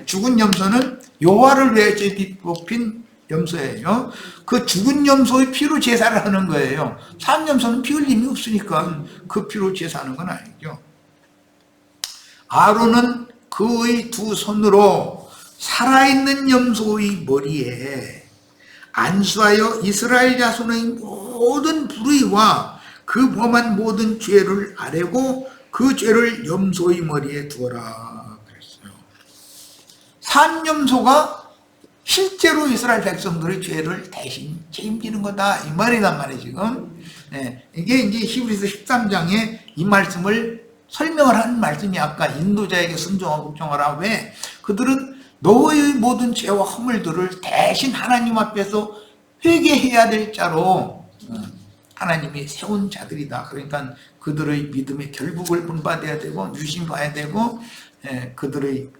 죽은 염소는 여호와를 위하여 제비 뽑힌 염소예요. 그 죽은 염소의 피로 제사를 하는 거예요. 산 염소는 피 흘림이 없으니까 그 피로 제사하는 건 아니죠. 아론은 그의 두 손으로 살아있는 염소의 머리에 안수하여 이스라엘 자손의 모든 불의와 그 범한 모든 죄를 아뢰고 그 죄를 염소의 머리에 두어라 그랬어요. 산염소가 실제로 이스라엘 백성들의 죄를 대신 책임지는 거다 이 말이란 말이에요 지금. 이게 이제 히브리서 13장에 이 말씀을 설명을 하는 말씀이 아까 인도자에게 순종하고 복종하라. 왜? 그들은 너의 모든 죄와 허물들을 대신 하나님 앞에서 회개해야 될 자로 하나님이 세운 자들이다. 그러니까 그들의 믿음의 결국을 본받아야 되고 유심봐야 되고 그들의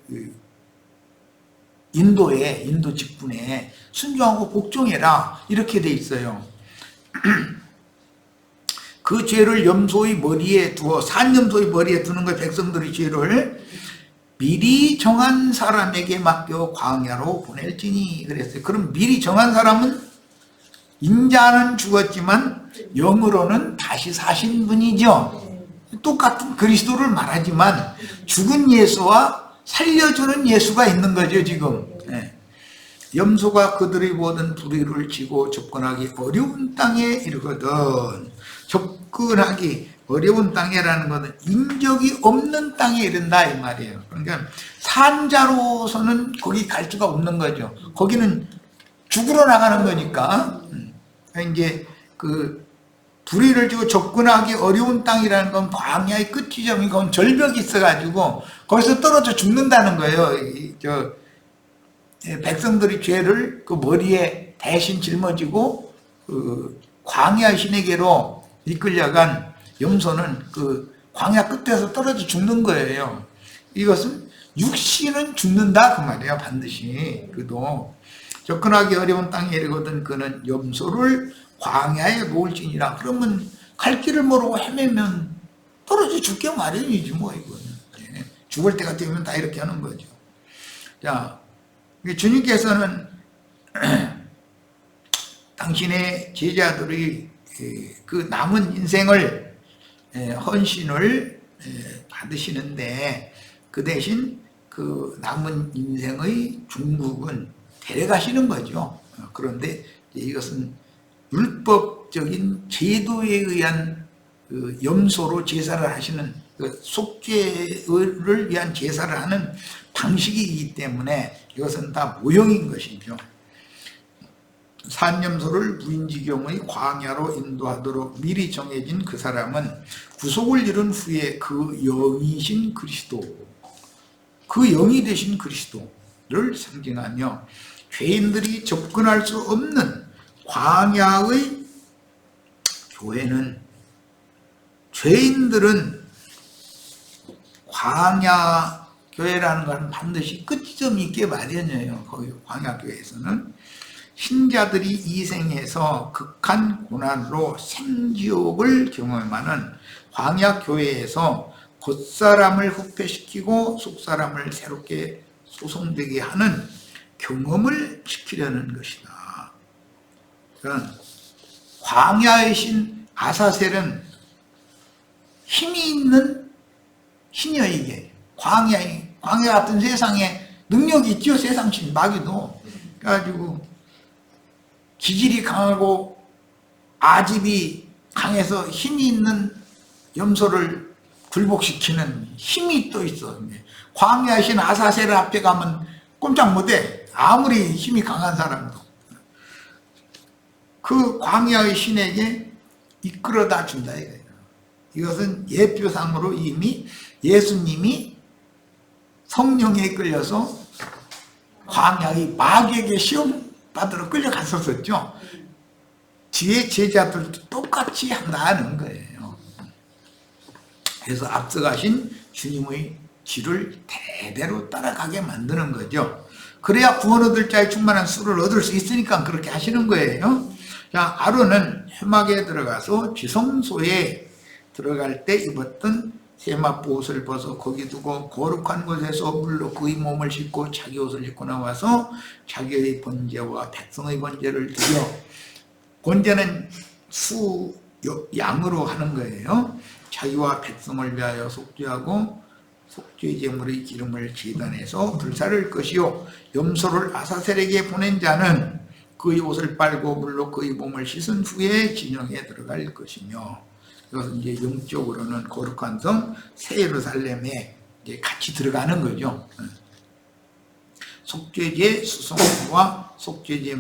인도 직분에 순종하고 복종해라 이렇게 돼 있어요. 그 죄를 염소의 머리에 두어 산염소의 머리에 두는 거예요. 백성들의 죄를 미리 정한 사람에게 맡겨 광야로 보낼지니 그랬어요. 그럼 미리 정한 사람은 인자는 죽었지만 영으로는 다시 사신 분이죠. 똑같은 그리스도를 말하지만 죽은 예수와 살려주는 예수가 있는 거죠 지금. 염소가 그들의 모든 불의를 지고 접근하기 어려운 땅에 이르거든. 접근하기 어려운 땅이라는 것은 인적이 없는 땅에 이른다 이 말이에요. 그러니까 산자로서는 거기 갈 수가 없는 거죠. 거기는 죽으러 나가는 거니까. 이제 그 불의를 지고 접근하기 어려운 땅이라는 건 광야의 끝이죠. 그건 절벽이 있어가지고 거기서 떨어져 죽는다는 거예요. 백성들이 죄를 그 머리에 대신 짊어지고 그 광야 신에게로 이끌려간 염소는 그 광야 끝에서 떨어져 죽는 거예요. 이것은 육신은 죽는다 그 말이에요. 반드시. 그도 접근하기 어려운 땅에 이르거든 그는 염소를 광야에 놓을지니라. 그러면 갈 길을 모르고 헤매면 떨어져 죽게 마련이지 뭐 이거는. 죽을 때가 되면 다 이렇게 하는 거죠. 자, 주님께서는 당신의 제자들이 그 남은 인생을 헌신을 받으시는데 그 대신 그 남은 인생의 중국은 데려가시는 거죠. 그런데 이것은 율법적인 제도에 의한 그 염소로 제사를 하시는 그 속죄를 위한 제사를 하는 방식이기 때문에 이것은 다 모형인 것이죠. 산염소를 무인지경의 광야로 인도하도록 미리 정해진 그 사람은 구속을 이룬 후에 그 영이신 그리스도, 그 영이 되신 그리스도를 상징하며 죄인들이 접근할 수 없는 광야의 교회는 죄인들은 광야 교회라는 것은 반드시 끝점이 있게 마련이에요. 거기 광야교회에서는 신자들이 이 생에서 극한 고난으로 생지옥을 경험하는 광야교회에서 겉사람을 후패시키고 속사람을 새롭게 소송되게 하는 경험을 시키려는 것이다. 그러니까 광야의 신 아사셀은 힘이 있는 신여에게 광야 같은 세상에 능력이 있죠. 세상신 마귀도. 그래가지고 기질이 강하고 아집이 강해서 힘이 있는 염소를 굴복시키는 힘이 또 있어. 광야의 신 아사셀 앞에 가면 꼼짝 못해. 아무리 힘이 강한 사람도. 그 광야의 신에게 이끌어다 준다 이거예요. 이것은 예표상으로 이미 예수님이 성령에 끌려서 광야의 마귀에게 시험 받으러 끌려갔었죠. 뒤에 제자들도 똑같이 한다는 거예요. 그래서 앞서가신 주님의 길을 대대로 따라가게 만드는 거죠. 그래야 구원 얻을 자의 충만한 수를 얻을 수 있으니까 그렇게 하시는 거예요. 자, 아론은 회막에 들어가서 지성소에 들어갈 때 입었던 세마포 옷을 벗어 거기 두고 거룩한 곳에서 물로 그의 몸을 씻고 자기 옷을 입고 나와서 자기의 번제와 백성의 번제를 드려, 번제는 양으로 하는 거예요. 자기와 백성을 위하여 속죄하고 속죄 제물의 기름을 제단에서 불사를 것이요 염소를 아사셀에게 보낸 자는 그의 옷을 빨고 물로 그의 몸을 씻은 후에 진영에 들어갈 것이며, 이것은 이제 영적으로는 거룩한 성 새 예루살렘에 이제 같이 들어가는 거죠. 속죄제 수송과 속죄제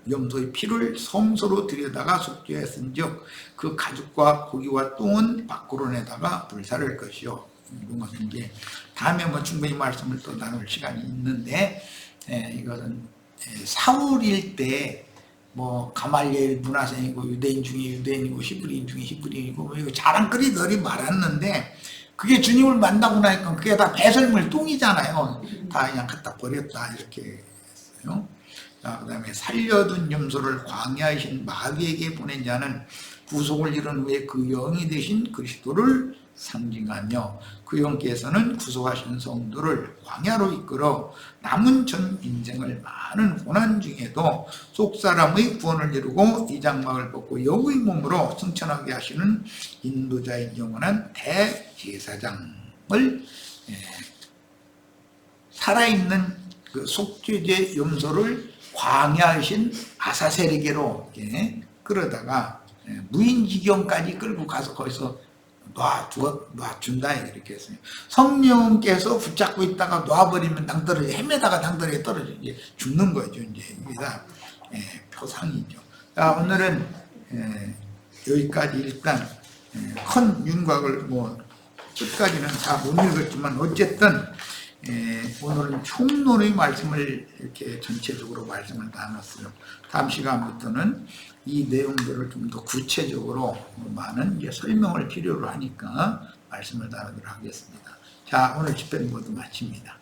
염소의 피를 성소로 들여다가 속죄했은즉 그 가죽과 고기와 똥은 밖으로 내다가 불사를 것이요. 이런 것은 이제 다음에 뭐 충분히 말씀을 또 나눌 시간이 있는데, 이것은 사울일 때 뭐 가말리엘 문화생이고 유대인 중에 유대인이고 히브리인 중에 히브리인이고 뭐 이거 자랑거리들이 많았는데 그게 주님을 만나고 나니까 그게 다 배설물 똥이잖아요. 다 그냥 갖다 버렸다 이렇게 했어요. 자, 그다음에 살려둔 염소를 광야이신 마귀에게 보낸 자는 구속을 이룬 후에 그 영이 되신 그리스도를 상징하며 그 영께서는 구속하신 성도를 광야로 이끌어 남은 전 인생을 많은 고난 중에도 속사람의 구원을 이루고 이 장막을 벗고 여우의 몸으로 승천하게 하시는 인도자의 영원한 대제사장을 살아있는 그 속죄제 염소를 광야이신 아사셀에게로 끌어다가 무인지경까지 끌고 가서 거기서 놔준다 이렇게 했어요. 성령께서 붙잡고 있다가 놔버리면 당떨어져 헤매다가 당떨어져 떨어져 이제 죽는 거죠. 이제 이게 다 표상이죠. 자, 오늘은 여기까지 일단 큰 윤곽을 뭐 끝까지는 다 못 읽었지만 어쨌든 오늘은 총론의 말씀을 이렇게 전체적으로 말씀을 나눴어요. 다음 시간부터는 이 내용들을 좀 더 구체적으로 많은 이제 설명을 필요로 하니까 말씀을 나누도록 하겠습니다. 자, 오늘 집회는 모두 마칩니다.